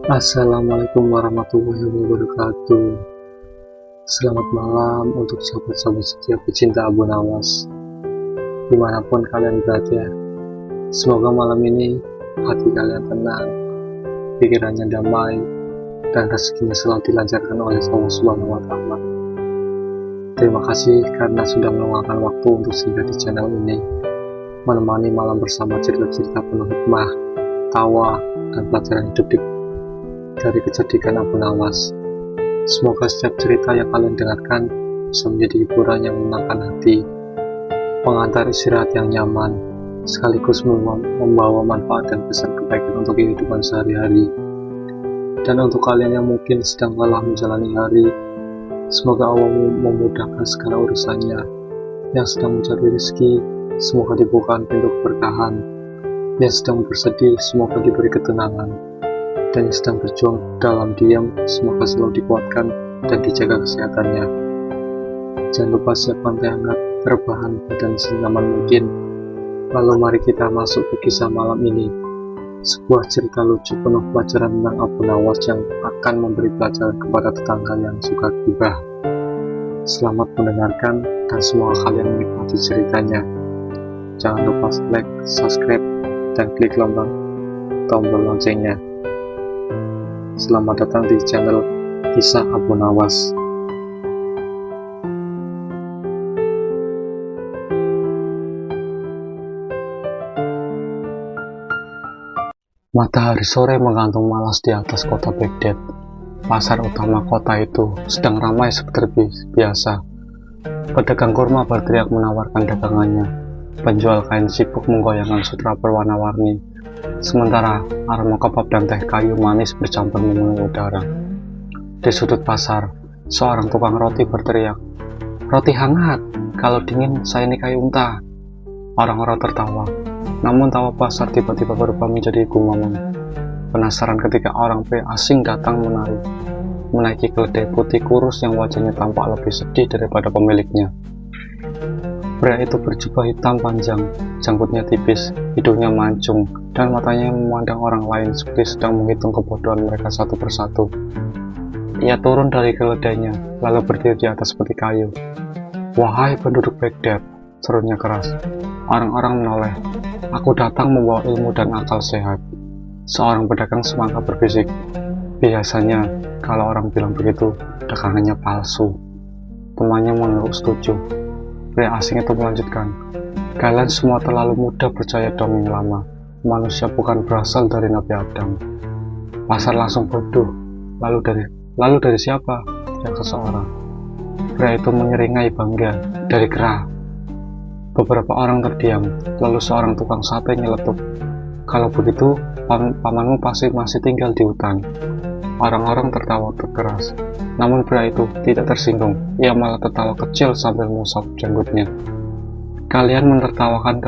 Assalamualaikum warahmatullahi wabarakatuh. Selamat malam untuk sahabat-sahabat setia pecinta Abu Nawas dimanapun kalian berada. Semoga malam ini hati kalian tenang, pikirannya damai, dan rezekinya selalu dilancarkan oleh Allah Subhanahu wa Ta'ala. Terima kasih karena sudah meluangkan waktu untuk singgah di channel ini, menemani malam bersama cerita-cerita penuh hikmah, tawa, dan pelajaran hidup dari kecerdikan Abu Nawas. Semoga setiap cerita yang kalian dengarkan bisa menjadi hiburan yang menenangkan hati, pengantar istirahat yang nyaman, sekaligus membawa manfaat dan pesan kebaikan untuk kehidupan sehari-hari. Dan untuk kalian yang mungkin sedang lelah menjalani hari, semoga Allah memudahkan segala urusannya. Yang sedang mencari rezeki, semoga dibukakan pintu keberkahan. Yang sedang bersedih, semoga diberi ketenangan. Dan yang sedang berjuang dalam diam, semoga selalu dikuatkan dan dijaga kesehatannya. Jangan lupa siapkan teh hangat, rebahan, dan senyaman mungkin. Lalu mari kita masuk ke kisah malam ini, sebuah cerita lucu penuh pelajaran tentang Abu Nawas yang akan memberi pelajaran kepada tetangga yang suka gibah. Selamat mendengarkan dan semoga kalian menikmati ceritanya. Jangan lupa like, subscribe, dan klik tombol loncengnya. Selamat datang di channel Kisah Abu Nawas. Matahari sore menggantung malas di atas kota Baghdad. Pasar utama kota itu sedang ramai seperti biasa. Pedagang kurma berteriak menawarkan dagangannya. Penjual kain sibuk menggoyangkan sutra berwarna-warni. Sementara aroma kebab dan teh kayu manis bercampur memenuhi udara. Di sudut pasar, seorang tukang roti berteriak, "Roti hangat, kalau dingin saya nikahi unta." Orang-orang tertawa, namun tawa pasar tiba-tiba berubah menjadi gumaman. Penasaran ketika orang pria asing datang menaiki keledai putih kurus yang wajahnya tampak lebih sedih daripada pemiliknya. Pria itu berjubah hitam panjang, janggutnya tipis, hidungnya mancung, dan matanya memandang orang lain seperti sedang menghitung kebodohan mereka satu persatu. Ia turun dari keledainya, lalu berdiri di atas peti kayu. "Wahai penduduk Baghdad," serunya keras. Orang-orang menoleh. "Aku datang membawa ilmu dan akal sehat." Seorang pedagang semangka berbisik, "Biasanya, kalau orang bilang begitu, dagangannya palsu." Temannya menurut setuju. Pria asing itu melanjutkan, "Kalian semua terlalu mudah percaya dongeng lama. Manusia bukan berasal dari Nabi Adam." Pasar langsung bodoh. Lalu dari siapa?" teriak seseorang. Pria itu menyeringai bangga, "Dari kera." Beberapa orang terdiam, lalu seorang tukang sate nyeletuk, "Kalau begitu, pamanmu pasti masih tinggal di hutan." Orang-orang tertawa keras, namun pria itu tidak tersinggung. Ia malah tertawa kecil sambil mengusap janggutnya. Kalian menertawakan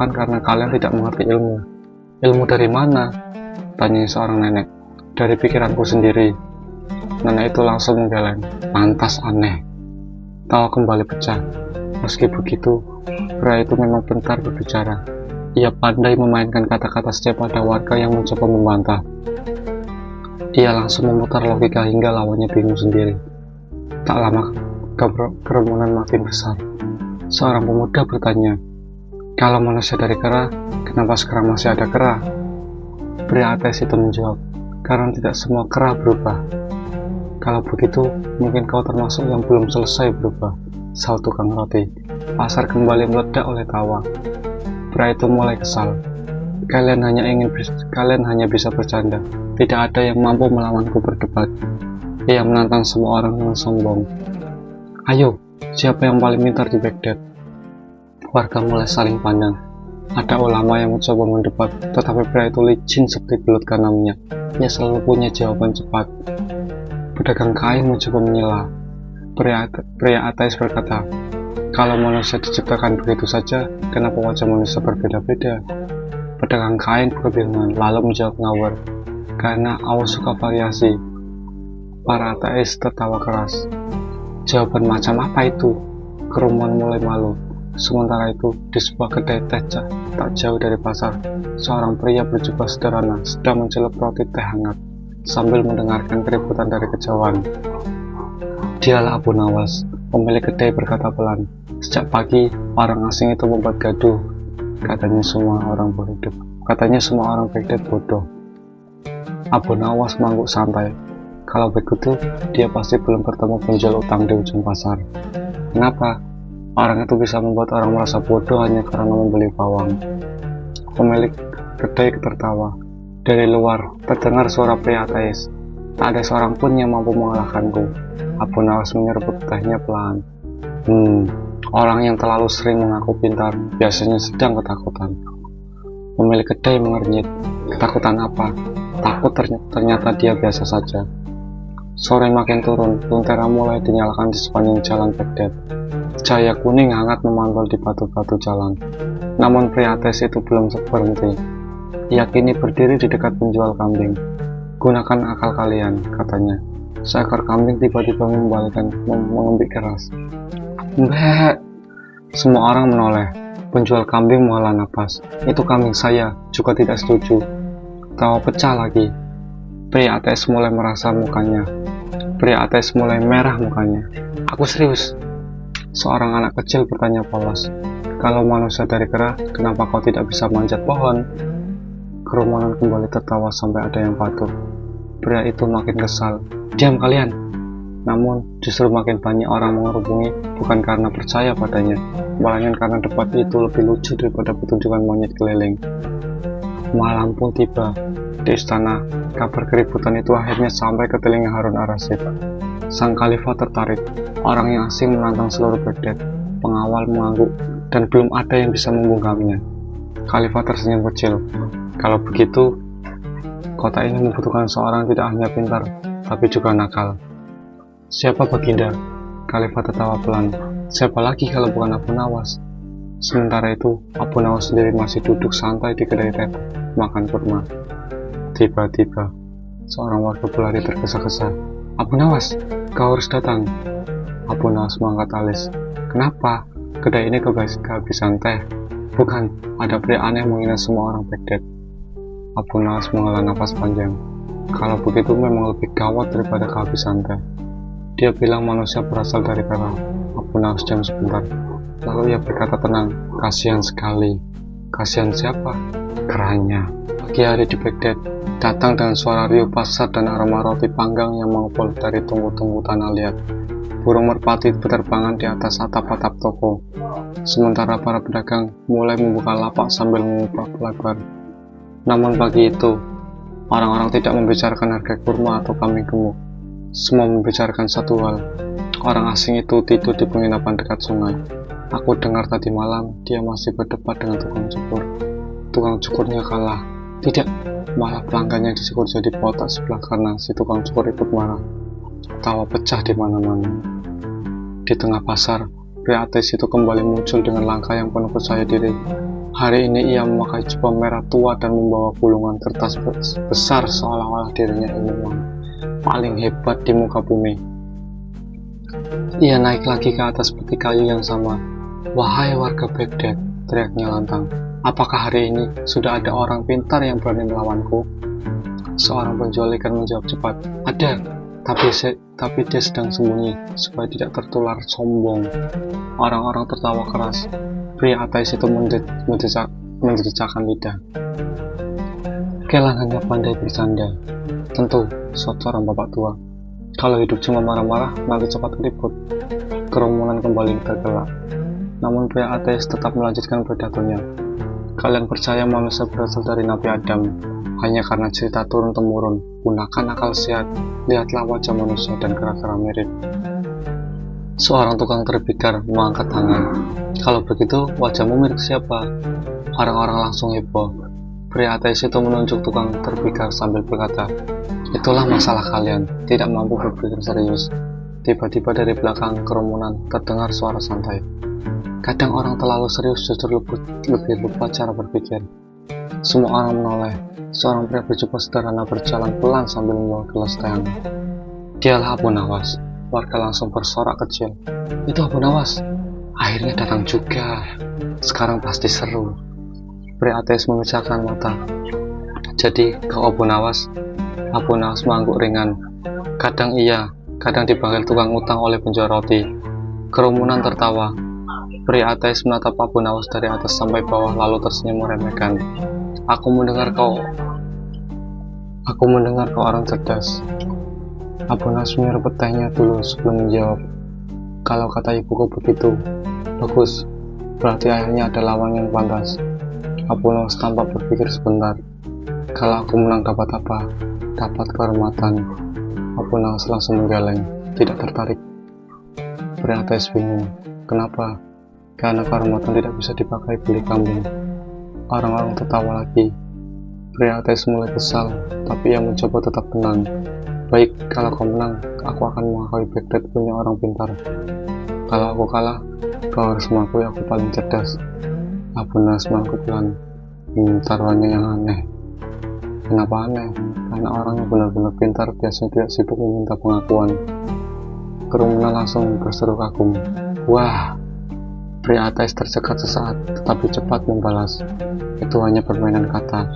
karena kalian tidak mengerti ilmu." "Ilmu dari mana?" tanya seorang nenek. "Dari pikiranku sendiri." Nenek itu langsung menggeleng, "Pantas aneh." Tawa kembali pecah. Meski begitu, pria itu memang pintar berbicara. Ia pandai memainkan kata-kata setiap ada warga yang mencoba membantah. Ia langsung memutar logika hingga lawannya bingung sendiri. Tak lama, kerumunan makin besar. Seorang pemuda bertanya, "Kalau manusia dari kera, kenapa sekarang masih ada kera?" Pria ateis itu menjawab, "Karena tidak semua kera berubah." "Kalau begitu, mungkin kau termasuk yang belum selesai berubah," sahut tukang roti. Pasar kembali meledak oleh tawa. Pria itu mulai kesal. Kalian hanya bisa bercanda. Tidak ada yang mampu melawanku berdebat." Ia menantang semua orang yang sombong. "Ayo, siapa yang paling pintar di Baghdad?" Warga mulai saling pandang. Ada ulama yang mencoba mendebat, tetapi pria itu licin seperti belut karena minyak. Ia selalu punya jawaban cepat. Pedagang kain mencoba menyela. Pria ateis berkata, "Kalau manusia diciptakan begitu saja, kenapa wajah manusia berbeda-beda?" Pedagang kain kebingungan, lalu menjawab ngawur, "Karena Allah suka variasi." Para ateis tertawa keras. "Jawaban macam apa itu?" Kerumunan mulai malu. Sementara itu, di sebuah kedai teh tak jauh dari pasar, seorang pria berjubah sederhana sedang mencelup roti teh hangat sambil mendengarkan keributan dari kejauhan. Dialah Abu Nawas, pemilik kedai, berkata pelan. Sejak pagi, orang asing itu membuat gaduh. Katanya semua orang Baghdad bodoh. Abu Nawas mengangguk santai. Kalau begitu, dia pasti belum bertemu penjual utang di ujung pasar. Kenapa? Orang itu bisa membuat orang merasa bodoh hanya karena membeli bawang. Pemilik kedai tertawa. Dari luar, terdengar suara pria ateis. Tak ada seorang pun yang mampu mengalahkanku. Abu Nawas menyeruput tehnya pelan. Orang yang terlalu sering mengaku pintar biasanya sedang ketakutan. Pemilik kedai mengernyit. Ketakutan apa? Takut ternyata dia biasa saja. Sore makin turun, lentera mulai dinyalakan di sepanjang jalan Baghdad. Cahaya kuning hangat memantul di batu-batu jalan. Namun pria ateis itu belum berhenti. Ia kini berdiri di dekat penjual kambing. Gunakan akal kalian, katanya. Seekor kambing tiba-tiba mengembik keras. Mbak! Semua orang menoleh. Penjual kambing menghela napas. Itu kambing saya, juga tidak setuju. Tawa pecah lagi. Pria ateis mulai merah mukanya. Aku serius. Seorang anak kecil bertanya polos. Kalau manusia dari kera, kenapa kau tidak bisa manjat pohon? Kerumunan kembali tertawa sampai ada yang patuh. Pria itu makin kesal. Diam kalian! Namun, justru makin banyak orang mengerubungi, bukan karena percaya padanya, melainkan karena debat itu lebih lucu daripada pertunjukan monyet keliling. Malam pun tiba. Di istana, kabar keributan itu akhirnya sampai ke telinga Harun ar-Rasyid. Sang khalifah tertarik. Orang yang asing menantang seluruh Baghdad. Pengawal mengangguk, dan belum ada yang bisa membungkamnya. Khalifah tersenyum kecil. Kalau begitu, kota ini membutuhkan seorang tidak hanya pintar, tapi juga nakal. Siapa Baginda? Khalifah tertawa pelan. Siapa lagi kalau bukan Abu Nawas? Sementara itu, Abu Nawas sendiri masih duduk santai di kedai teh, makan kurma. Tiba-tiba, seorang warga berlari tergesa-gesa. Abu Nawas, kau harus datang. Abu Nawas mengangkat alis. Kenapa? Kedai ini kehabisan teh. Bukan, ada pria aneh menghina semua orang Baghdad. Abu Nawas menghela nafas panjang. Kalau begitu memang lebih gawat daripada kehabisan teh. Dia bilang manusia berasal dari kera. Abu Nawas diam sebentar. Lalu ia berkata tenang, kasihan sekali. Kasihan siapa? Keranya. Pagi hari di Baghdad, datang dengan suara riuh pasar dan aroma roti panggang yang mengepul dari tunggu-tunggu tanah liat. Burung merpati berterbangan di atas atap-atap toko. Sementara para pedagang mulai membuka lapak sambil mengupak lebar. Namun pagi itu, orang-orang tidak membicarakan harga kurma atau kambing gemuk. Semua membicarakan satu hal. Orang asing itu tidur di penginapan dekat sungai. Aku dengar tadi malam dia masih berdebat dengan tukang cukur. Tukang cukurnya kalah. Tidak, malah pelanggannya dicukur jadi botak sebelah karena si tukang cukur ikut marah. Tawa pecah di mana-mana. Di tengah pasar, pria ateis itu kembali muncul dengan langkah yang penuh percaya diri. Hari ini ia memakai jubah merah tua dan membawa gulungan kertas besar seolah-olah dirinya ini paling hebat di muka bumi. Ia naik lagi ke atas peti kayu yang sama. Wahai warga Baghdad, teriaknya lantang. Apakah hari ini sudah ada orang pintar yang berani melawanku? Seorang penjual ikan menjawab cepat. Ada, tapi dia sedang sembunyi supaya tidak tertular sombong. Orang-orang tertawa keras. Pria ateis itu menjejakkan lidah. Kelan hanya pandai bercanda. Tentu, seorang bapak tua. Kalau hidup cuma marah-marah, nanti cepat ribut. Kerumunan kembali tergelak. Namun pria ateis tetap melanjutkan pidatonya. Kalian percaya manusia berasal dari Nabi Adam hanya karena cerita turun-temurun. Gunakan akal sehat, lihatlah wajah manusia dan kera-kera mirip. Seorang tukang terbikar mengangkat tangan. Kalau begitu, wajahmu mirip siapa? Orang-orang langsung heboh. Pria ateis itu menunjuk tukang terbikar sambil berkata, itulah masalah kalian, tidak mampu berpikir serius. Tiba-tiba dari belakang kerumunan terdengar suara santai. Kadang orang terlalu serius justru lebih lupa cara berpikir. Semua orang menoleh. Seorang pria berjubah sederhana berjalan pelan sambil membawa gelas teh. Dialah Abu Nawas. Warga langsung bersorak kecil. Itu Abu Nawas. Akhirnya datang juga. Sekarang pasti seru. Pria ateis memecahkan mata. Jadi kau Abu Nawas? Abu Nawas mengangguk ringan. Kadang iya, kadang dipanggil tukang utang oleh penjual roti. Kerumunan tertawa. Pria ateis menatap Abu Nawas dari atas sampai bawah lalu tersenyum meremehkan. Aku mendengar kau orang cerdas. Abu Nawas menyeruput tehnya dulu sebelum menjawab. Kalau kata ibuku begitu, bagus. Berarti ayahnya ada lawan yang pantas. Abu Nawas tampak berpikir sebentar. Kalau aku menang dapat apa? Dapat kehormatan. Abu Nawas langsung menggeleng, tidak tertarik. Pria ateis bingung. Kenapa? Karena kehormatan tidak bisa dipakai beli kambing. Orang-orang tertawa lagi. Pria ateis mulai kesal, tapi ia mencoba tetap tenang. Baik, kalau kau menang, aku akan mengakui Baghdad punya orang pintar. Kalau aku kalah, kau harus mengakui aku paling cerdas. Abu Nawas mengangguk pelan. Taruhannya yang aneh. Kenapa aneh? Karena orang yang benar-benar pintar biasanya tidak sibuk meminta pengakuan. Kerumunan langsung berseru kagum. Wah! Pria ateis tercekat sesaat, tetapi cepat membalas. Itu hanya permainan kata.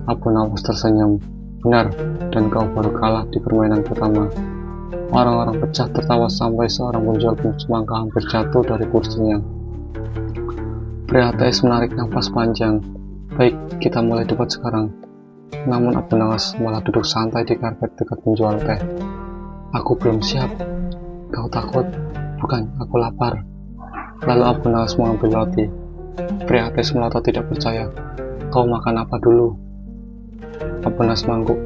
Abu Nawas tersenyum. Benar, dan kau baru kalah di permainan pertama. Orang-orang pecah tertawa sampai seorang penjual semangka hampir jatuh dari kursinya. Pria ateis menarik nafas panjang. Baik, kita mulai debat sekarang. Namun Abu Nawas malah duduk santai di karpet dekat penjual teh. Aku belum siap. Kau takut? Bukan, aku lapar. Lalu Abu Nawas mengambil roti. Pria ateis melotot tidak percaya. Kau makan apa dulu? Abu Nawas mengangguk.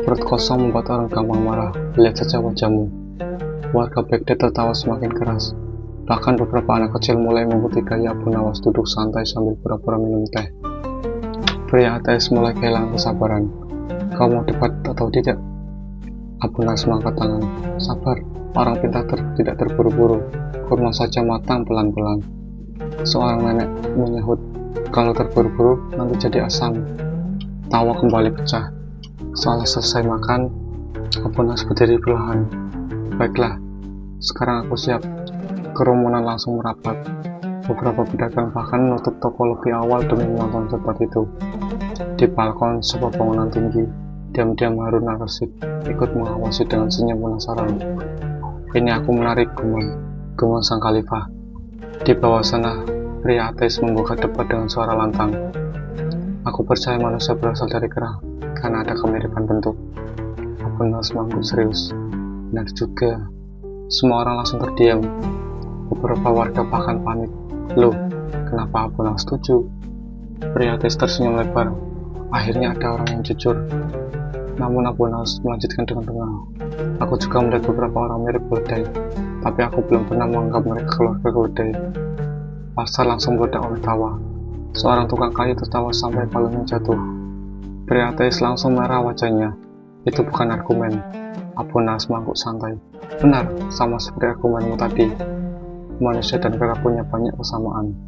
Perut kosong membuat orang gampang marah. Lihat saja wajahmu. Warga Baghdad tertawa semakin keras. Bahkan beberapa anak kecil mulai mengikuti gaya Abu Nawas duduk santai sambil pura-pura minum teh. Pria ateis mulai kehilangan kesabaran. Kau mau debat atau tidak? Abu Nawas mengangkat tangan. Sabar, orang pintar tidak terburu-buru. Kurma saja matang pelan-pelan. Seorang nenek menyahut. Kalau terburu-buru nanti jadi asam. Tawa kembali pecah. Setelah selesai makan, Abu Nawas berdiri perlahan. Baiklah, sekarang aku siap. Kerumunan langsung merapat. Beberapa pedagang bahkan menutup toko lebih awal demi menonton debat itu. Di balkon sebuah bangunan tinggi, diam-diam Harun al-Rasyid ikut mengawasi dengan senyum penasaran. Ini aku menarik, gumam sang khalifah. Di bawah sana, pria ateis membuka debat dengan suara lantang. Aku percaya manusia berasal dari kera, karena ada kemiripan bentuk. Abu Nawas mengangguk serius. Benar juga. Semua orang langsung terdiam. Beberapa warga bahkan panik. Loh, kenapa Abu Nawas setuju? Pria ateis tersenyum lebar. Akhirnya ada orang yang jujur. Namun Abu Nawas melanjutkan dengan tenang. Aku juga melihat beberapa orang mirip keledai, tapi aku belum pernah menganggap mereka keluarga keledai. Pasar langsung meledak oleh tawa. Seorang tukang kayu tertawa sampai palungnya jatuh. Pria ateis langsung merah wajahnya. Itu bukan argumen. Abu Nawas mengangguk santai. Benar, sama seperti argumenmu tadi. Manusia dan kera punya banyak kesamaan.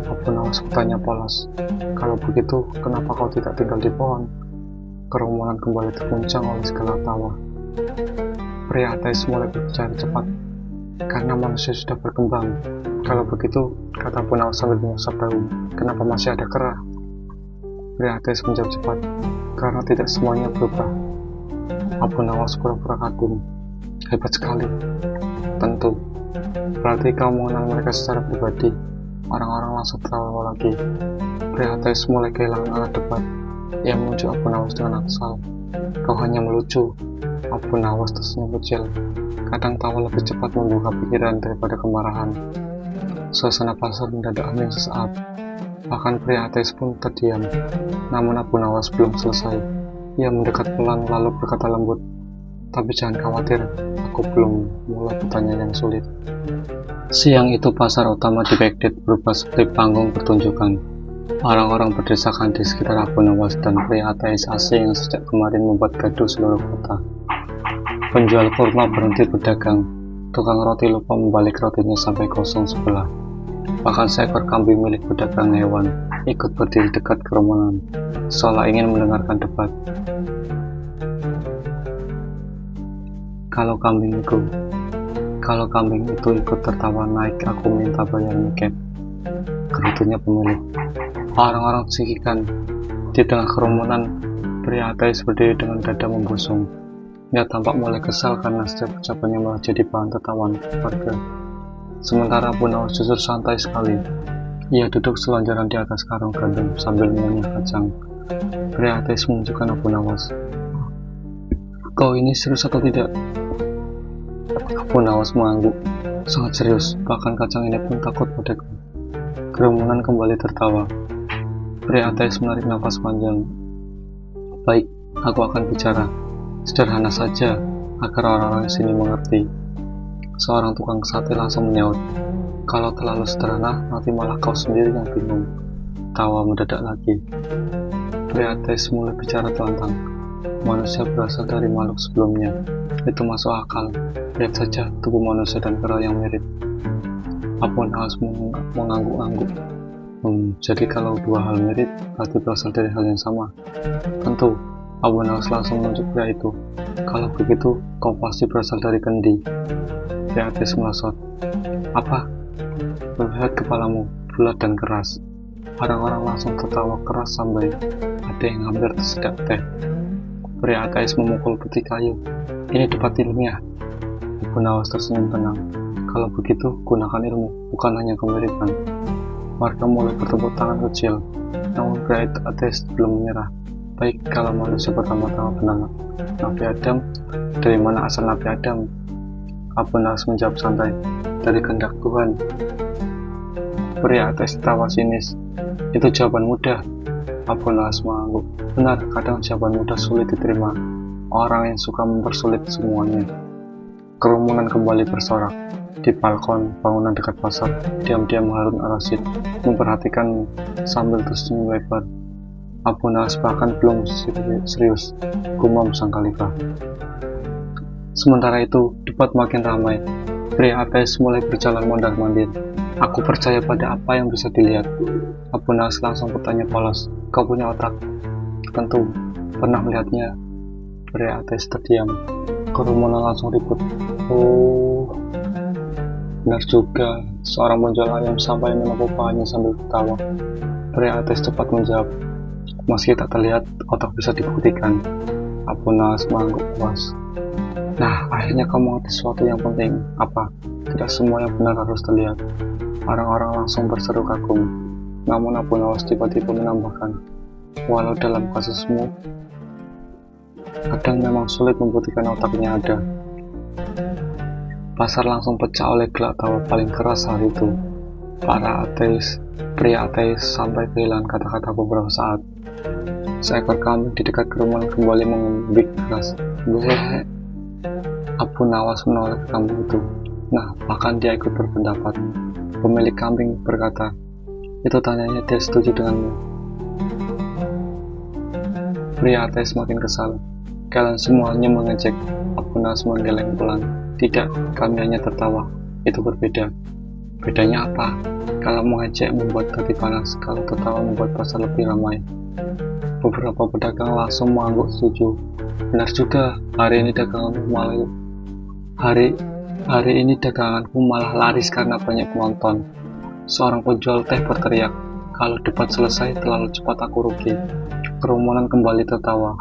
Abu Nawas bertanya polos. Kalau begitu, kenapa kau tidak tinggal di pohon? Kerumunan kembali terguncang oleh segala tawa. Pria ateis mulai berbicara cepat. Karena manusia sudah berkembang. Kalau begitu, kata Abu Nawas sambil mengusap daun, kenapa masih ada kera? Pria ateis menjawab cepat. Karena tidak semuanya berubah. Abu Nawas pura-pura kagum. Hebat sekali. Tentu. Berarti kau mengenal mereka secara pribadi. Orang-orang langsung tertawa lagi. Pria ateis mulai kehilangan arah debat. Ia menuju Abu Nawas dengan kesal. Kau hanya melucu. Abu Nawas tersenyum kecil. Kadang tawa lebih cepat membuka pikiran daripada kemarahan. Suasana pasar mendadak hening sesaat. Bahkan pria ateis pun terdiam. Namun Abu Nawas belum selesai. Ia mendekat pelan lalu berkata lembut. Tapi jangan khawatir, aku belum mulai pertanyaan yang sulit. Siang itu pasar utama di Baghdad berubah seperti panggung pertunjukan. Orang-orang berdesakan di sekitar Abu Nawas dan pria ateis asing yang sejak kemarin membuat gaduh seluruh kota. Penjual kurma berhenti berdagang. Tukang roti lupa membalik rotinya sampai kosong sebelah. Bahkan seekor kambing milik pedagang hewan ikut berdiri dekat kerumunan, seolah ingin mendengarkan debat. Kalau kambingku, Kalau kambing itu ikut tertawa naik, aku minta bayar niket, gerutunya pemilik. Orang-orang cekikan. Di tengah kerumunan, pria ateis berdiri dengan dada membusung. Ia tampak mulai kesal karena setiap ucapannya malah jadi bahan tertawaan warga. Sementara Abu Nawas justru santai sekali. Ia duduk selonjoran di atas karung gandum sambil mengunyah kacang. Pria ateis menunjukkan Abu Nawas. Kau ini serius atau tidak? Abu Nawas mengangguk. Sangat serius, bahkan kacang ini pun takut padaku. Kerumunan kembali tertawa. Pria ateis menarik nafas panjang. Baik, aku akan bicara. Sederhana saja, agar orang-orang di sini mengerti. Seorang tukang sate langsung menyaut. Kalau terlalu sederhana, nanti malah kau sendiri yang bingung. Tawa mendadak lagi. Pria ateis mulai bicara telantang. Manusia berasal dari makhluk sebelumnya. Itu masuk akal. Lihat saja tubuh manusia dan kera yang mirip. Abu Nawas mengangguk-angguk. Jadi kalau dua hal mirip, berarti berasal dari hal yang sama. Tentu. Abu Nawas langsung menunjuk pria itu. Kalau begitu, kau pasti berasal dari kendi. Pria ateis melesot. Apa? Melihat kepalamu, bulat dan keras. Orang-orang langsung tertawa keras sampai ada yang hampir tersedak teh. Pria ateis memukul peti kayu. Ini debat ilmiah. Abu Nawas tersenyum tenang. Kalau begitu, gunakan ilmu, bukan hanya kemiripan. Warga mulai bertepuk tangan kecil, namun pria ateis belum menyerah. Baik, kalau manusia pertama-tama benar Nabi Adam, dari mana asal Nabi Adam? Abu Nawas menjawab santai, dari kehendak Tuhan. Pria ateis tertawa sinis. Itu jawaban mudah. Abu Nawas mengangguk. Benar, kadang jawaban mudah sulit diterima. Orang yang suka mempersulit semuanya. Kerumunan kembali bersorak. Di balkon bangunan dekat pasar, diam-diam Harun Ar-Rasyid memperhatikan sambil tersenyum lebar. Abu Nawas bahkan belum serius, gumam sang khalifah. Sementara itu, debat makin ramai. Pria ateis mulai berjalan mondar-mandir. Aku percaya pada apa yang bisa dilihat. Abu Nawas langsung bertanya polos. Kau punya otak? Tentu, pernah melihatnya. Pria ateis terdiam. Kerumunan langsung ribut. Oh, benar juga. Seorang penjual ayam sampai menepuk pahanya sambil tertawa. Pria ateis cepat menjawab. Meski tak terlihat, otak bisa dibuktikan. Abu Nawas mengangguk puas. Nah, akhirnya kamu mengerti sesuatu yang penting. Apa? Tidak semua yang benar harus terlihat. Orang-orang langsung berseru kagum. Namun Abu Nawas tiba-tiba menambahkan, walau dalam kasusmu, kadang memang sulit membuktikan otaknya ada. Pasar langsung pecah oleh gelak tawa paling keras hari itu. Para ateis, pria ateis sampai kehilangan kata-kata beberapa saat. Seekor kambing di dekat kerumunan kembali mengembik keras. Bleh. Abu Nawas menoleh ke kambing itu. Nah, bahkan dia ikut berpendapat. Pemilik kambing berkata, itu tandanya dia setuju denganmu. Pria ateis makin kesal. Kalian semuanya mengejek. Abu Nawas menggeleng pelan. Tidak, kami hanya tertawa. Itu berbeda. Bedanya apa? Kalau mengejek membuat hati panas, kalau tertawa membuat pasar lebih ramai. Beberapa pedagang langsung mengangguk setuju. Benar juga, hari ini daganganku malah laris karena banyak penonton. Seorang penjual teh berteriak, kalau debat selesai terlalu cepat aku rugi. Kerumunan kembali tertawa.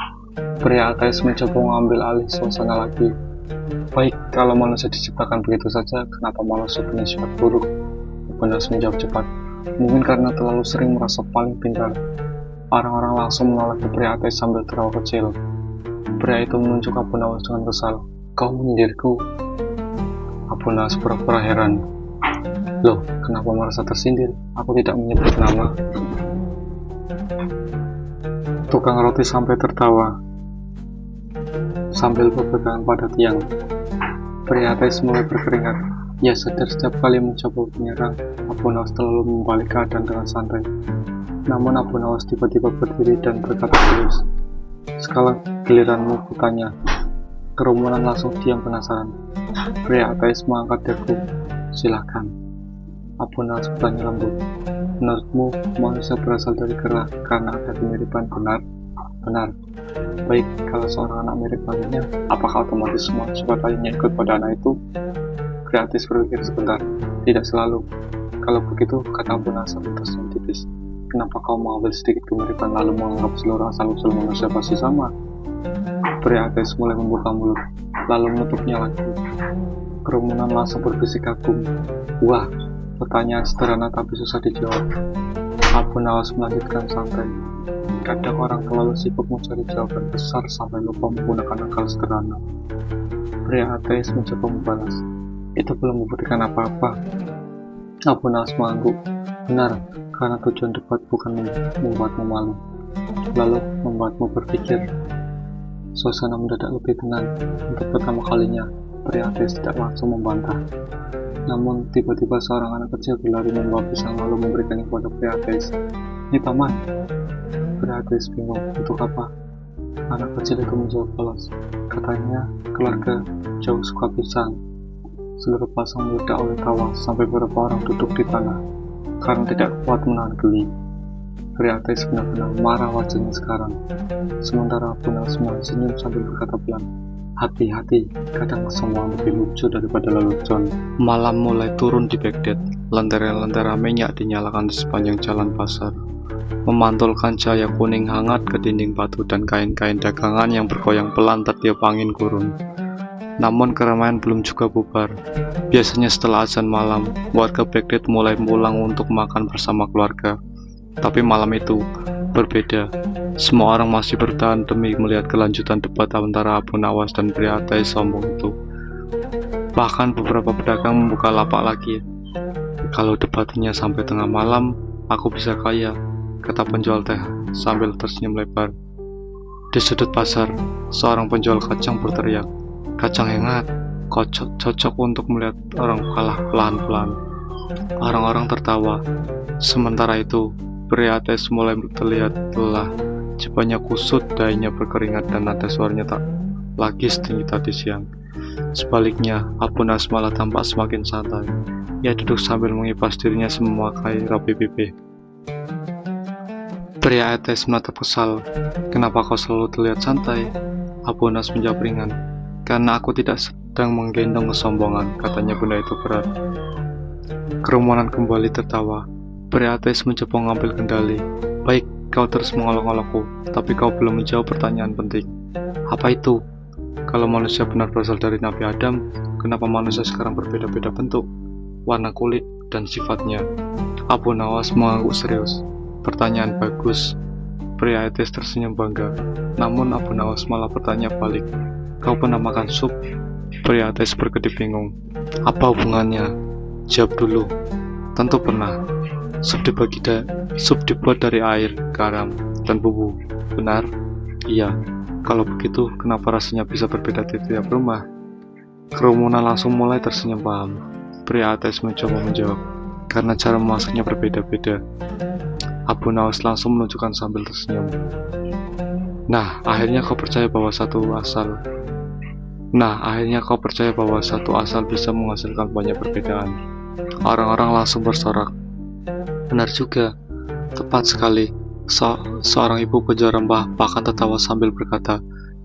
Pria ateis mencoba mengambil alih suasana lagi. Baik, kalau manusia diciptakan begitu saja, kenapa manusia punya sifat buruk? Abu Nawas menjawab cepat. Mungkin karena terlalu sering merasa paling pintar. Orang-orang langsung menoleh ke pria ateis sambil tertawa kecil. Pria itu menunjuk Abu Nawas dengan kesal. Kau menyindirku. Abu Nawas pura-pura heran. Loh, kenapa merasa tersindir? Aku tidak menyebut nama. Tukang roti sampai tertawa sambil berpegangan pada tiang. Pria ateis mulai berkeringat. Ia sadar setiap kali mencoba menyerang, Abu Nawas selalu membalik keadaan dengan santai. Namun Abu Nawas tiba-tiba berdiri dan berkata serius. Sekarang giliranmu, kutanya. Kerumunan langsung diam penasaran. Pria ateis mengangkat dagu. Silakan. Abu Nawas bertanya lembut. Menurutmu manusia berasal dari kera karena ada kemiripan? Benar? Benar. Baik, kalau seorang anak mirip ayahnya, apakah otomatis semua sifat lainnya ikut pada anak itu? Pria ateis berpikir sebentar. Tidak selalu. Kalau begitu, kata Abu Nawas sambil tersenyum tipis. Kenapa kau mengambil sedikit kemiripan lalu menganggap seluruh asal-usul manusia pasti sama? Pria ateis mulai membuka mulut, lalu menutupnya lagi. Kerumunan langsung berbisik kagum. Wah, pertanyaan sederhana tapi susah dijawab. Abu Nawas melanjutkan santai. Kadang orang terlalu sibuk mencari jawaban besar sampai lupa menggunakan akal sederhana. Pria ateis mencoba membalas. Itu belum membuktikan apa-apa. Abu Nawas mengangguk. Benar, karena tujuan debat bukan membuatmu malu, lalu membuatmu berpikir. Suasana mendadak lebih tenang. Untuk pertama kalinya, pria ateis tidak langsung membantah. Namun, tiba-tiba seorang anak kecil berlari membawa pisang lalu memberikannya kepada pria ateis. Ini paman. Pria ateis bingung, untuk apa? Anak kecil itu menjawab polos. Katanya, keluarga jauh suka pisang. Seluruh pasang meledak oleh tawa sampai beberapa orang duduk di tanah karena tidak kuat menahan geli. Pria ateis benar-benar marah wajahnya sekarang. Sementara Abu Nawas senyum sambil berkata pelan, hati-hati, kadang kesombongan lebih lucu daripada lelucon. Malam mulai turun di Baghdad. Lentera-lentera minyak dinyalakan di sepanjang jalan pasar, memantulkan cahaya kuning hangat ke dinding batu dan kain-kain dagangan yang bergoyang pelan tertiup angin gurun. Namun keramaian belum juga bubar. Biasanya setelah azan malam, warga Baghdad mulai pulang untuk makan bersama keluarga. Tapi malam itu berbeda. Semua orang masih bertahan demi melihat kelanjutan debat antara Abu Nawas dan pria ateis sombong itu. Bahkan beberapa pedagang membuka lapak lagi. Kalau debatnya sampai tengah malam, aku bisa kaya, kata penjual teh sambil tersenyum lebar. Di sudut pasar, seorang penjual kacang berteriak, kacang hangat, cocok untuk melihat orang kalah pelan-pelan. Orang-orang tertawa. Sementara itu, pria ateis mulai terlihat lelah. Jubahnya kusut, dahinya berkeringat, dan nada suaranya tak lagi setinggi tadi siang. Sebaliknya, Abu Nawas malah tampak semakin santai. Ia duduk sambil mengipas dirinya memakai rompi pipih. Pria ateis menatap kesal. Kenapa kau selalu terlihat santai? Abu Nawas menjawab ringan. Karena aku tidak sedang menggendong kesombongan, katanya benda itu berat. Kerumunan kembali tertawa. Pria ateis mencoba mengambil kendali. Baik, kau terus mengolok-olokku, tapi kau belum menjawab pertanyaan penting. Apa itu? Kalau manusia benar berasal dari Nabi Adam, kenapa manusia sekarang berbeda-beda bentuk, warna kulit, dan sifatnya? Abu Nawas mengangguk serius. Pertanyaan bagus. Pria ateis tersenyum bangga. Namun Abu Nawas malah bertanya balik. Kau pernah makan sup? Pria ateis berkedip bingung. Apa hubungannya? Jawab dulu. Tentu pernah. Sup dibuat dari air, garam, dan bumbu. Benar? Iya. Kalau begitu, kenapa rasanya bisa berbeda di tiap rumah? Kerumunan langsung mulai tersenyum paham. Pria ateis mencoba menjawab. Karena cara memasaknya berbeda-beda. Abu Nawas langsung menunjukkan sambil tersenyum. Nah, akhirnya kau percaya bahwa satu asal bisa menghasilkan banyak perbedaan. Orang-orang langsung bersorak. Benar juga, tepat sekali. Seorang ibu penjual rempah bahkan tertawa sambil berkata,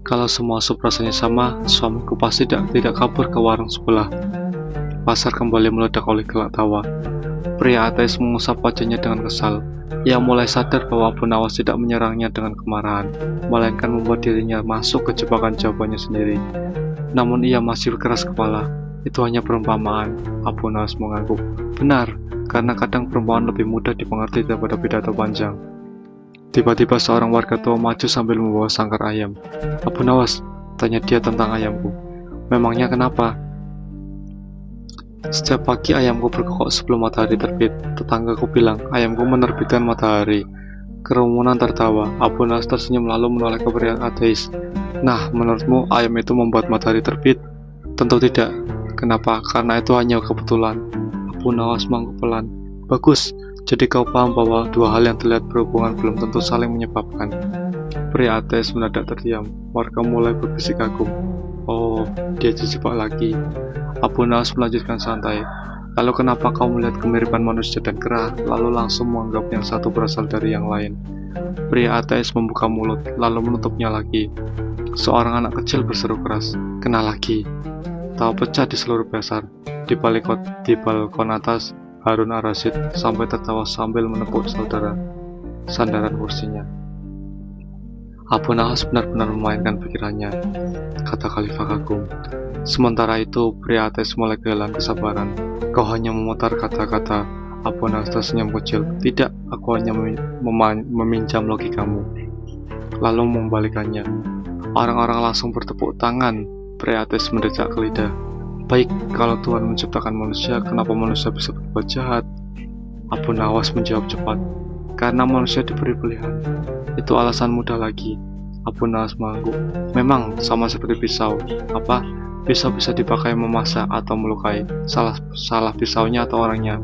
kalau semua sup rasanya sama, suamiku pasti tidak kabur ke warung sebelah. Pasar kembali meledak oleh gelak tawa. Pria ateis mengusap wajahnya dengan kesal. Ia mulai sadar bahwa Abu Nawas tidak menyerangnya dengan kemarahan, melainkan membuat dirinya masuk ke jebakan jawabannya sendiri. Namun ia masih berkeras kepala. Itu hanya perumpamaan. Abu Nawas mengangguk. Benar, karena kadang perumpamaan lebih mudah dimengerti daripada pidato panjang. Tiba-tiba seorang warga tua maju sambil membawa sangkar ayam. Abu Nawas, tanya dia tentang ayamku. Memangnya kenapa? Setiap pagi ayamku berkokok sebelum matahari terbit. Tetanggaku bilang ayamku menerbitkan matahari. Kerumunan tertawa. Abu Nawas tersenyum lalu menoleh ke pria ateis. Nah, menurutmu ayam itu membuat matahari terbit? Tentu tidak. Kenapa? Karena itu hanya kebetulan. Abu Nawas mengangguk pelan. Bagus. Jadi kau paham bahwa dua hal yang terlihat berhubungan belum tentu saling menyebabkan. Pria ateis mendadak terdiam. Warga mulai berbisik kagum. Oh, dia dijebak lagi. Abu Nawas melanjutkan santai. Lalu kenapa kau melihat kemiripan manusia dan kera, lalu langsung menganggap yang satu berasal dari yang lain? Pria ateis membuka mulut, lalu menutupnya lagi. Seorang anak kecil berseru keras. Kena lagi. Tawa pecah di seluruh pasar. Di balkon atas, Harun Ar-Rasyid sampai tertawa sambil menepuk sandaran kursinya. Abu Nawas benar-benar memainkan pikirannya, kata Khalifah kagum. Sementara itu, pria ateis mulai kehilangan kesabaran. Kau hanya memutar kata-kata. Abu Nawas tersenyum kecil. Tidak, aku hanya meminjam logikamu, lalu membalikannya. Orang-orang langsung bertepuk tangan. Pria ateis mendecak ke lidah. Baik, kalau Tuhan menciptakan manusia, kenapa manusia bisa berbuat jahat? Abu Nawas menjawab cepat. Karena manusia diberi pilihan. Itu alasan mudah lagi. Abu Nawas mengangguk. Memang sama seperti pisau. Apa? Pisau bisa dipakai memasak atau melukai. Salah pisaunya atau orangnya?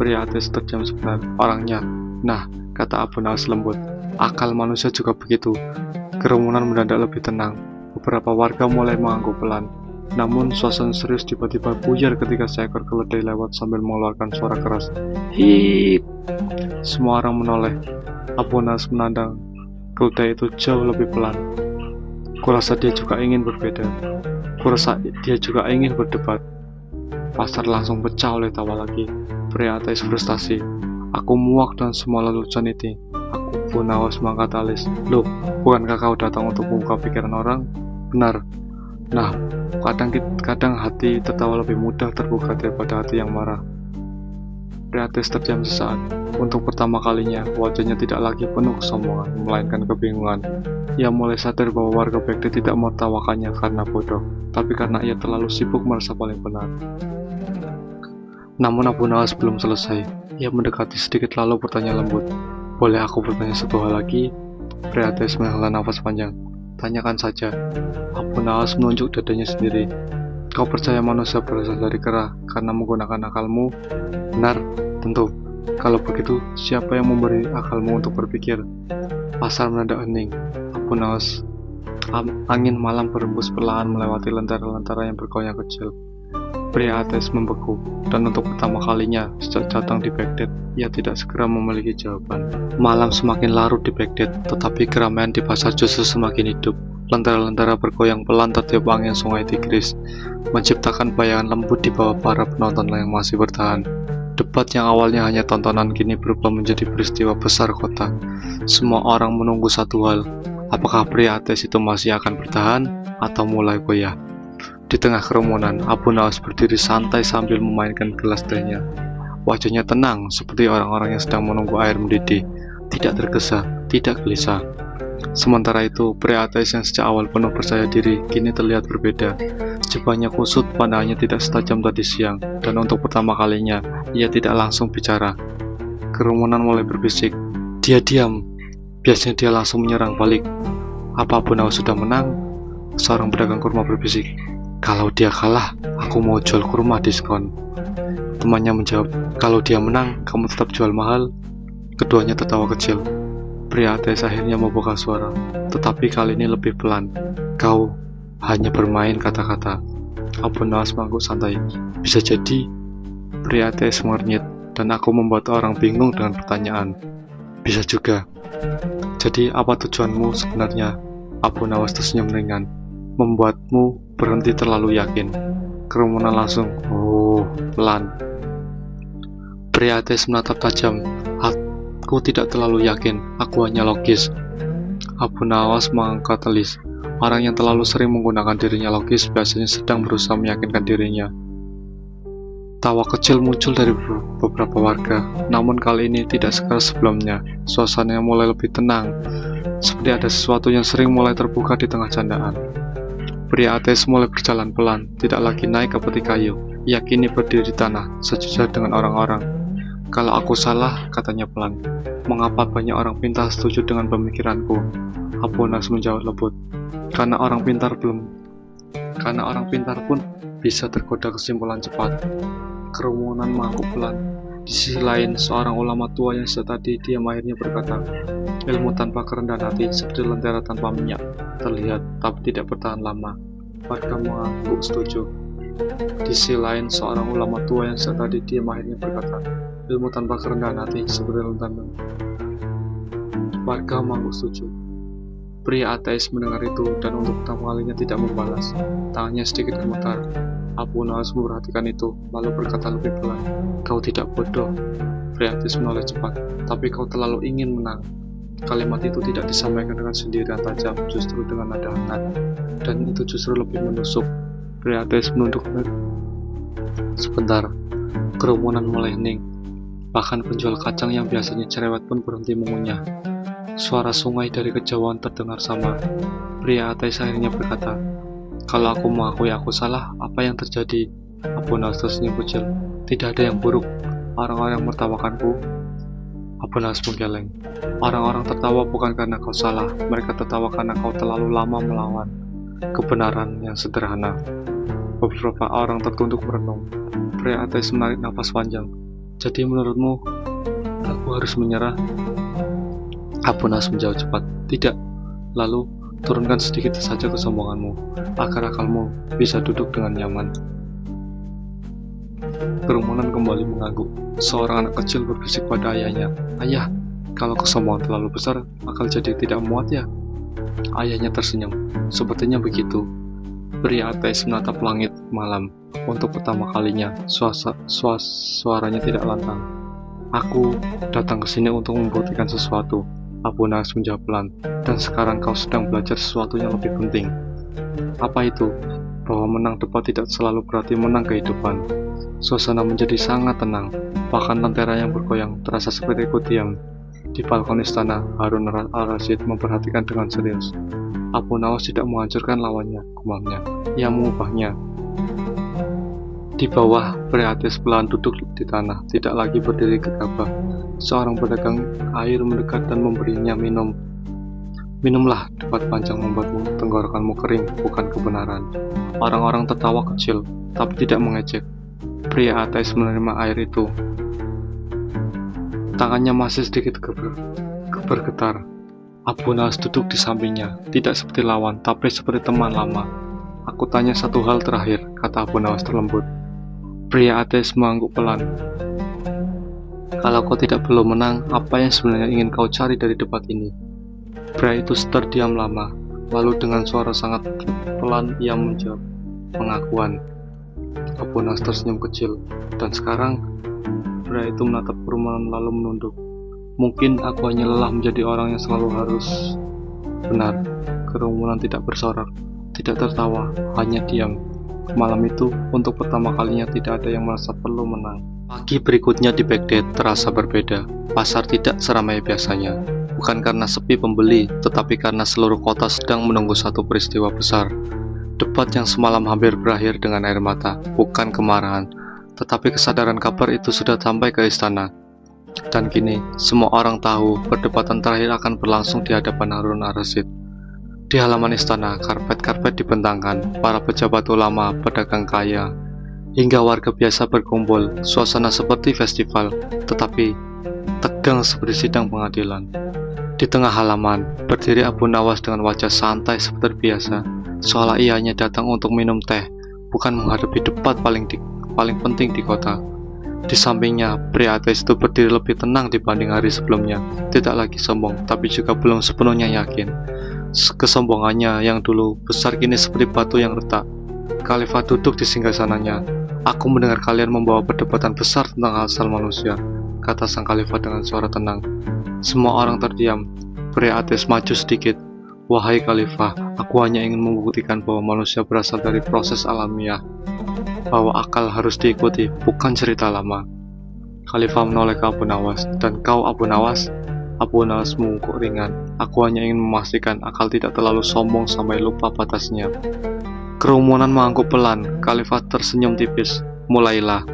Pria ateis terdiam sebentar. Orangnya. Nah, kata Abu Nawas lembut. Akal manusia juga begitu. Kerumunan mendadak lebih tenang. Beberapa warga mulai mengangguk pelan. Namun suasana serius tiba-tiba buyar ketika seekor keledai lewat sambil mengeluarkan suara keras. Hip! Semua orang menoleh. Abu Nawas menandang keledai itu jauh lebih pelan. Kurasa dia juga ingin berbeda. Kurasa dia juga ingin berdebat. Pasar langsung pecah oleh tawa lagi. Pria ateis frustasi. Aku muak dan semua lelucon itu. Abu Nawas mengangkat alis. Loh, bukankah kau datang untuk membuka pikiran orang? Benar. Nah, kadang hati tertawa lebih mudah terbuka daripada hati yang marah. Pria ateis terdiam sesaat. Untuk pertama kalinya, wajahnya tidak lagi penuh kesombongan, melainkan kebingungan. Ia mulai sadar bahwa warga Baghdad tidak menertawakannya karena bodoh, tapi karena ia terlalu sibuk merasa paling benar. Namun Abu Nawas belum selesai. Ia mendekati sedikit lalu bertanya lembut. Boleh aku bertanya satu hal lagi? Pria ateis menghela nafas panjang. Tanyakan saja. Abu Nawas menunjuk dadanya sendiri. Kau percaya manusia berasal dari kera karena menggunakan akalmu? Benar, tentu. Kalau begitu, siapa yang memberi akalmu untuk berpikir? Pasar mendadak hening. Abu Nawas. Angin malam berembus perlahan melewati lentera-lentera yang bergoyang kecil. Pria ateis membeku, dan untuk pertama kalinya sejak datang di Baghdad, ia tidak segera memiliki jawaban. Malam semakin larut di Baghdad, tetapi keramaian di pasar justru semakin hidup. Lentera-lentera bergoyang pelan tertiup angin sungai Tigris, menciptakan bayangan lembut di bawah para penonton yang masih bertahan. Debat yang awalnya hanya tontonan kini berubah menjadi peristiwa besar kota. Semua orang menunggu satu hal, apakah pria ateis itu masih akan bertahan atau mulai goyah. Di tengah kerumunan, Abu Nawas berdiri santai sambil memainkan gelas tehnya. Wajahnya tenang, seperti orang-orang yang sedang menunggu air mendidih, tidak tergesa, tidak gelisah. Sementara itu, pria ateis yang sejak awal penuh percaya diri, kini terlihat berbeda. Jubahnya kusut, pandangannya tidak setajam tadi siang, dan untuk pertama kalinya, ia tidak langsung bicara. Kerumunan mulai berbisik. Dia diam. Biasanya dia langsung menyerang balik. Apa Abu Nawas sudah menang? Seorang pedagang kurma berbisik. Kalau dia kalah, aku mau jual kurma diskon. Temannya menjawab, kalau dia menang, kamu tetap jual mahal. Keduanya tertawa kecil. Pria ateis akhirnya membuka suara, tetapi kali ini lebih pelan. Kau hanya bermain kata-kata. Abu Nawas mengangguk santai. Bisa jadi. Pria ateis mengernyit, dan aku membuat orang bingung dengan pertanyaan. Bisa juga. Jadi apa tujuanmu sebenarnya? Abu Nawas tersenyum ringan. Membuatmu berhenti terlalu yakin. Kerumunan langsung, pelan. Pria ateis menatap tajam. Aku tidak terlalu yakin, aku hanya logis. Abu Nawas mengangkat alis. Orang yang terlalu sering menggunakan dirinya logis biasanya sedang berusaha meyakinkan dirinya. Tawa kecil muncul dari beberapa warga, namun kali ini tidak sekeras sebelumnya. Suasananya mulai lebih tenang, seperti ada sesuatu yang sering mulai terbuka di tengah candaan. Pria ateis mulai berjalan pelan, tidak lagi naik ke peti kayu. Ia kini berdiri di tanah, sejajar dengan orang-orang. Kalau aku salah, katanya pelan. Mengapa banyak orang pintar setuju dengan pemikiranku? Abu Nawas menjawab lembut. Karena orang pintar pun bisa tergoda kesimpulan cepat. Kerumunan mengangguk pelan. Di sisi lain, seorang ulama tua yang tadi diam akhirnya berkata, ilmu tanpa kerendahan hati seperti lentera tanpa minyak, terlihat tapi tidak bertahan lama. Warga mengangguk setuju. Di sisi lain, seorang ulama tua yang tadi diam akhirnya berkata, ilmu tanpa kerendahan hati seperti lentera. Warga mengangguk setuju. Pria ateis mendengar itu dan untuk pertama kalinya tidak membalas. Tangannya sedikit gemetar. Abu Nawas memperhatikan itu, lalu berkata lebih pelan, "Kau tidak bodoh." Pria ateis menoleh cepat, "Tapi kau terlalu ingin menang." Kalimat itu tidak disampaikan dengan sindiran tajam, justru dengan nada hangat, dan itu justru lebih menusuk. Pria ateis menunduk sebentar. Kerumunan mulai hening. Bahkan penjual kacang yang biasanya cerewet pun berhenti mengunyah. Suara sungai dari kejauhan terdengar sama. Pria ateis akhirnya berkata, "Kalau aku mengakui aku salah, apa yang terjadi?" Abu Nawas tersenyum kecil. "Tidak ada yang buruk. Orang-orang menertawakanku." Abu Nawas menggeleng. "Orang-orang tertawa bukan karena kau salah. Mereka tertawa karena kau terlalu lama melawan kebenaran yang sederhana." Beberapa orang tertunduk merenung. Pria ateis menarik nafas panjang. "Jadi menurutmu, aku harus menyerah?" Abu Nawas menjawab cepat, "Tidak." "Lalu, turunkan sedikit saja kesombonganmu, agar akalmu bisa duduk dengan nyaman." Kerumunan kembali mengangguk. Seorang anak kecil berbisik pada ayahnya, "Ayah, kalau kesombongan terlalu besar, akal jadi tidak muat ya?" Ayahnya tersenyum. "Sepertinya begitu." Pria ateis menatap langit malam. Untuk pertama kalinya, suaranya tidak lantang. "Aku datang ke sini untuk membuktikan sesuatu," Abu Nawas menjawab pelan. "Dan sekarang kau sedang belajar sesuatu yang lebih penting." "Apa itu?" "Bahwa menang debat tidak selalu berarti menang kehidupan." Suasana menjadi sangat tenang. Bahkan lentera yang bergoyang terasa seperti ikut diam. Di balkon istana, Harun al-Rasyid memperhatikan dengan serius. Abu Nawas tidak menghancurkan lawannya, gumamnya. Ia mengubahnya. Di bawah, pria ateis pelan duduk di tanah, tidak lagi berdiri gegabah. Seorang pedagang air mendekat dan memberinya minum. "Minumlah, debat panjang membuatmu tenggorokanmu kering, bukan kebenaran." Orang-orang tertawa kecil, tapi tidak mengejek. Pria ateis menerima air itu. Tangannya masih sedikit bergetar. Abu Nawas duduk di sampingnya, tidak seperti lawan, tapi seperti teman lama. "Aku tanya satu hal terakhir," kata Abu Nawas terlembut. Pria ateis mengangguk pelan. "Kalau kau tidak perlu menang, apa yang sebenarnya ingin kau cari dari debat ini?" Pria itu terdiam lama, lalu dengan suara sangat pelan ia menjawab, "Pengakuan." Abu Nawas tersenyum kecil, dan sekarang pria itu menatap kerumunan lalu menunduk. "Mungkin aku hanya lelah menjadi orang yang selalu harus benar." Kerumunan tidak bersorak, tidak tertawa, hanya diam. Malam itu, untuk pertama kalinya tidak ada yang merasa perlu menang. Pagi berikutnya di Baghdad terasa berbeda. Pasar tidak seramai biasanya. Bukan karena sepi pembeli, tetapi karena seluruh kota sedang menunggu satu peristiwa besar. Debat yang semalam hampir berakhir dengan air mata, bukan kemarahan, tetapi kesadaran kabar itu sudah sampai ke istana. Dan kini, semua orang tahu perdebatan terakhir akan berlangsung di hadapan Harun al-Rasyid. Di halaman istana, karpet-karpet dibentangkan, para pejabat ulama, pedagang kaya, hingga warga biasa berkumpul. Suasana seperti festival, tetapi tegang seperti sidang pengadilan. Di tengah halaman, berdiri Abu Nawas dengan wajah santai seperti biasa, seolah ia hanya datang untuk minum teh, bukan menghadapi debat paling penting di kota. Di sampingnya, pria ateis itu berdiri lebih tenang dibanding hari sebelumnya. Tidak lagi sombong, tapi juga belum sepenuhnya yakin. Kesombongannya yang dulu besar kini seperti batu yang retak. Khalifah duduk di singgasananya. "Aku mendengar kalian membawa perdebatan besar tentang hal asal manusia," kata sang khalifah dengan suara tenang. Semua orang terdiam. Pria ateis maju sedikit. "Wahai khalifah, aku hanya ingin membuktikan bahwa manusia berasal dari proses alamiah, bahwa akal harus diikuti, bukan cerita lama." Khalifah menoleh ke Abu Nawas. "Dan kau, Abu Nawas?" Abu Nawas mengukur ringan. "Aku hanya ingin memastikan akal tidak terlalu sombong sampai lupa batasnya." Kerumunan mengangguk pelan. Khalifah tersenyum tipis. "Mulailah."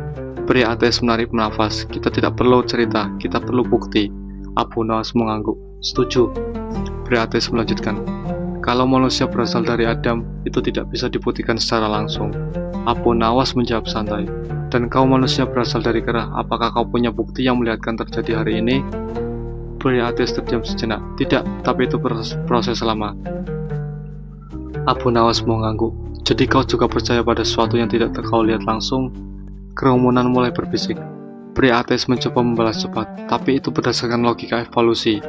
Pria ateis menarik nafas. "Kita tidak perlu cerita, kita perlu bukti." Abu Nawas mengangguk. "Setuju." Pria ateis melanjutkan, "Kalau manusia berasal dari Adam, itu tidak bisa dibuktikan secara langsung." Abu Nawas menjawab santai, "Dan kau manusia berasal dari kera, apakah kau punya bukti yang melihatkan terjadi hari ini?" Pria ateis terdiam sejenak. "Tidak, tapi itu proses lama." Abu Nawas mengangguk. "Jadi kau juga percaya pada sesuatu yang tidak kau lihat langsung?" Kerumunan mulai berbisik. Pria ateis mencoba membalas cepat, "Tapi itu berdasarkan logika evolusi."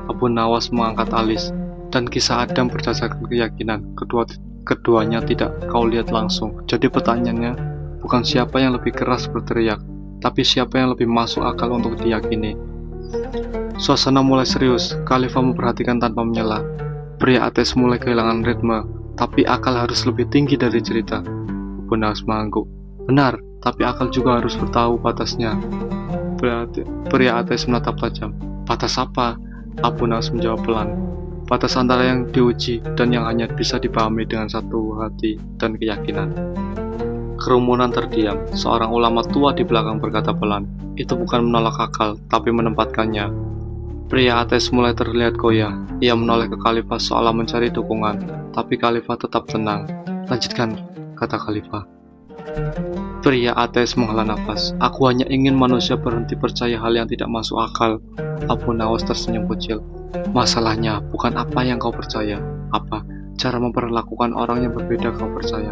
Abu Nawas mengangkat alis. "Dan kisah Adam berdasarkan keyakinan." Keduanya tidak kau lihat langsung. Jadi pertanyaannya bukan siapa yang lebih keras berteriak, tapi siapa yang lebih masuk akal untuk diyakini. Suasana mulai serius. Khalifah memperhatikan tanpa menyela. Pria ateis mulai kehilangan ritme, tapi akal harus lebih tinggi dari cerita. Abu Nawas mengangguk. Benar, tapi akal juga harus bertahu batasnya. Pria ateis menatap tajam. Batas apa? Abu Nawas menjawab pelan. Batas antara yang diuji dan yang hanya bisa dipahami dengan satu hati dan keyakinan. Kerumunan terdiam. Seorang ulama tua di belakang berkata pelan, itu bukan menolak akal, tapi menempatkannya. Pria ateis mulai terlihat goyah. Ia menoleh ke Khalifah seolah mencari dukungan, tapi Khalifah tetap tenang. Lanjutkan, kata Khalifah. Pria ateis menghela nafas. Aku hanya ingin manusia berhenti percaya hal yang tidak masuk akal. Abu Nawas tersenyum kecil. Masalahnya bukan apa yang kau percaya, apa cara memperlakukan orang yang berbeda kau percaya.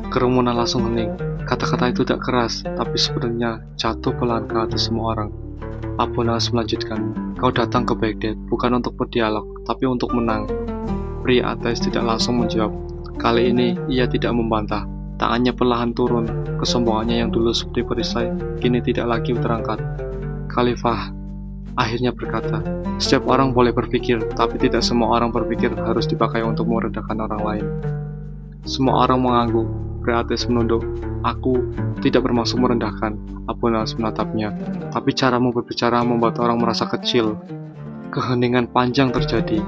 Kerumunan langsung hening. Kata-kata itu tidak keras, tapi sebenarnya jatuh pelan ke hati semua orang. Abu Nawas melanjutkan, kau datang ke Baghdad bukan untuk berdialog, tapi untuk menang. Pria ateis tidak langsung menjawab. Kali ini ia tidak membantah. Tangannya perlahan turun. Kesombongannya yang dulu seperti perisai, kini tidak lagi terangkat. Khalifah akhirnya berkata, setiap orang boleh berpikir, tapi tidak semua orang berpikir harus dipakai untuk merendahkan orang lain. Semua orang mengangguk. Pria ateis menunduk. Aku tidak bermaksud merendahkan. Abu Nawas menatapnya. Tapi caramu berbicara membuat orang merasa kecil. Keheningan panjang terjadi.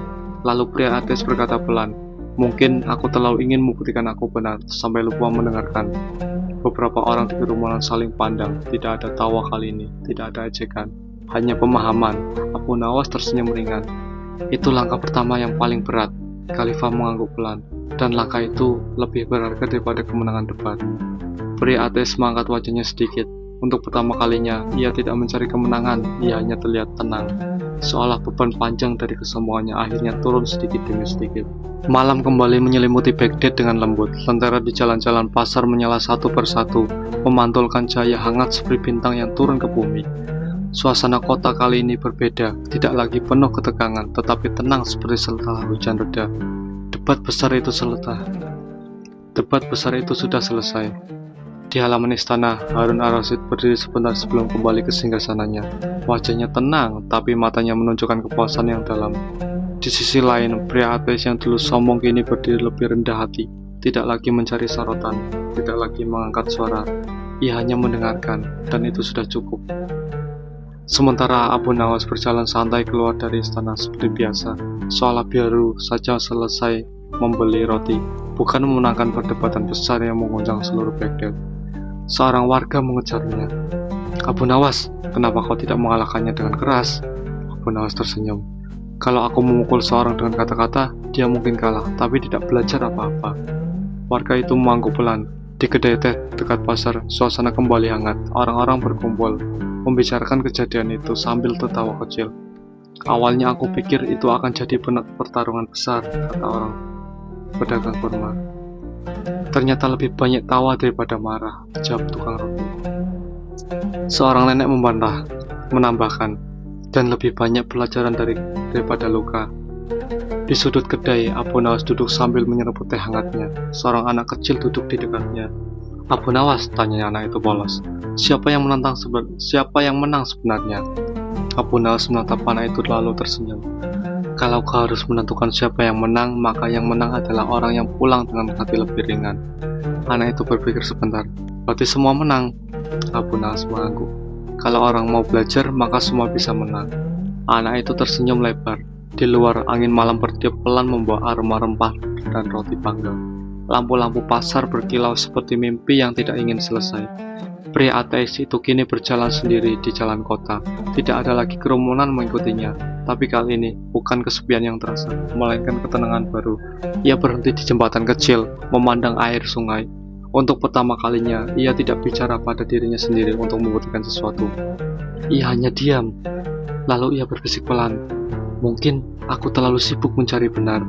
Lalu pria ateis berkata pelan, mungkin aku terlalu ingin membuktikan aku benar sampai lupa mendengarkan. Beberapa orang di kerumunan saling pandang. Tidak ada tawa kali ini, tidak ada ejekan, hanya pemahaman. Abu Nawas tersenyum ringan. Itu langkah pertama yang paling berat. Khalifah mengangguk pelan. Dan langkah itu lebih berharga daripada kemenangan debat. Pria ateis mengangkat wajahnya sedikit. Untuk pertama kalinya, ia tidak mencari kemenangan, ia hanya terlihat tenang. Seolah beban panjang dari kesombongannya akhirnya turun sedikit demi sedikit. Malam kembali menyelimuti Baghdad dengan lembut. Lentera di jalan-jalan pasar menyala satu persatu, memantulkan cahaya hangat seperti bintang yang turun ke bumi. Suasana kota kali ini berbeda, tidak lagi penuh ketegangan, tetapi tenang seperti setelah hujan reda. Debat besar itu sudah selesai. Di halaman istana, Harun al-Rasyid berdiri sebentar sebelum kembali ke singgasananya. Wajahnya tenang, tapi matanya menunjukkan kepuasan yang dalam. Di sisi lain, pria ateis yang dulu sombong kini berdiri lebih rendah hati. Tidak lagi mencari sorotan, tidak lagi mengangkat suara. Ia hanya mendengarkan, dan itu sudah cukup. Sementara Abu Nawas berjalan santai keluar dari istana seperti biasa, seolah baru saja selesai membeli roti, bukan memenangkan perdebatan besar yang mengguncang seluruh Baghdad. Seorang warga mengejarnya. Abu Nawas, kenapa kau tidak mengalahkannya dengan keras? Abu Nawas tersenyum. Kalau aku memukul seorang dengan kata-kata, dia mungkin kalah, tapi tidak belajar apa-apa. Warga itu mengangguk pelan. Di kedai teh dekat pasar, suasana kembali hangat. Orang-orang berkumpul, membicarakan kejadian itu sambil tertawa kecil. Awalnya aku pikir itu akan jadi pertarungan besar, kata orang pedagang kurma. Ternyata lebih banyak tawa daripada marah, jawab tukang roti. Seorang nenek menambahkan, dan lebih banyak pelajaran daripada luka. Di sudut kedai, Abu Nawas duduk sambil menyeruput teh hangatnya. Seorang anak kecil duduk di dekatnya. Abu Nawas, tanya anak itu polos. Siapa yang menang sebenarnya? Abu Nawas menatap anak itu lalu tersenyum. Kalau kau harus menentukan siapa yang menang, maka yang menang adalah orang yang pulang dengan hati lebih ringan. Anak itu berpikir sebentar. Berarti semua menang? Abu Nawas mengangguk. Kalau orang mau belajar, maka semua bisa menang. Anak itu tersenyum lebar. Di luar, angin malam bertiup pelan membawa aroma rempah dan roti panggang. Lampu-lampu pasar berkilau seperti mimpi yang tidak ingin selesai. Pria ateis itu kini berjalan sendiri di jalan kota. Tidak ada lagi kerumunan mengikutinya. Tapi kali ini bukan kesepian yang terasa, melainkan ketenangan baru. Ia berhenti di jembatan kecil, memandang air sungai. Untuk pertama kalinya, ia tidak bicara pada dirinya sendiri untuk membuktikan sesuatu. Ia hanya diam. Lalu ia berbisik pelan. Mungkin aku terlalu sibuk mencari benar.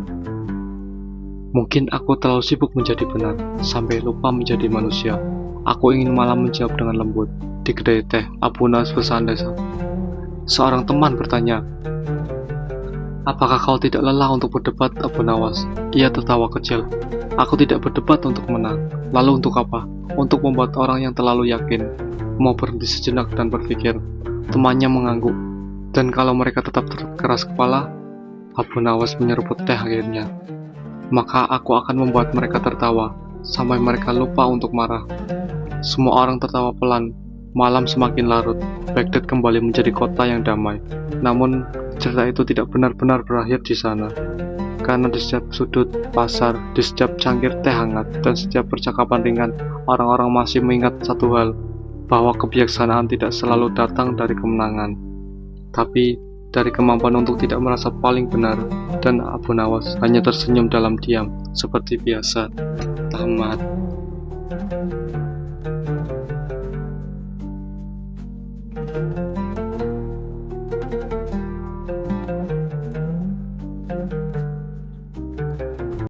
Mungkin aku terlalu sibuk menjadi benar, sampai lupa menjadi manusia. Aku ingin malah menjawab dengan lembut. Di kedai teh, Abu Nawas bersandar. Seorang teman bertanya, Apakah kau tidak lelah untuk berdebat, Abu Nawas? Ia tertawa kecil. Aku tidak berdebat untuk menang. Lalu untuk apa? Untuk membuat orang yang terlalu yakin mau berhenti sejenak dan berpikir. Temannya mengangguk. Dan kalau mereka tetap keras kepala, Abu Nawas menyeruput teh akhirnya. Maka aku akan membuat mereka tertawa sampai mereka lupa untuk marah. Semua orang tertawa pelan. Malam semakin larut. Baghdad kembali menjadi kota yang damai. Namun, cerita itu tidak benar-benar berakhir di sana. Karena di setiap sudut pasar, di setiap cangkir teh hangat, dan setiap percakapan ringan, orang-orang masih mengingat satu hal, bahwa kebijaksanaan tidak selalu datang dari kemenangan, tapi dari kemampuan untuk tidak merasa paling benar. Dan Abu Nawas hanya tersenyum dalam diam, seperti biasa. Tamat.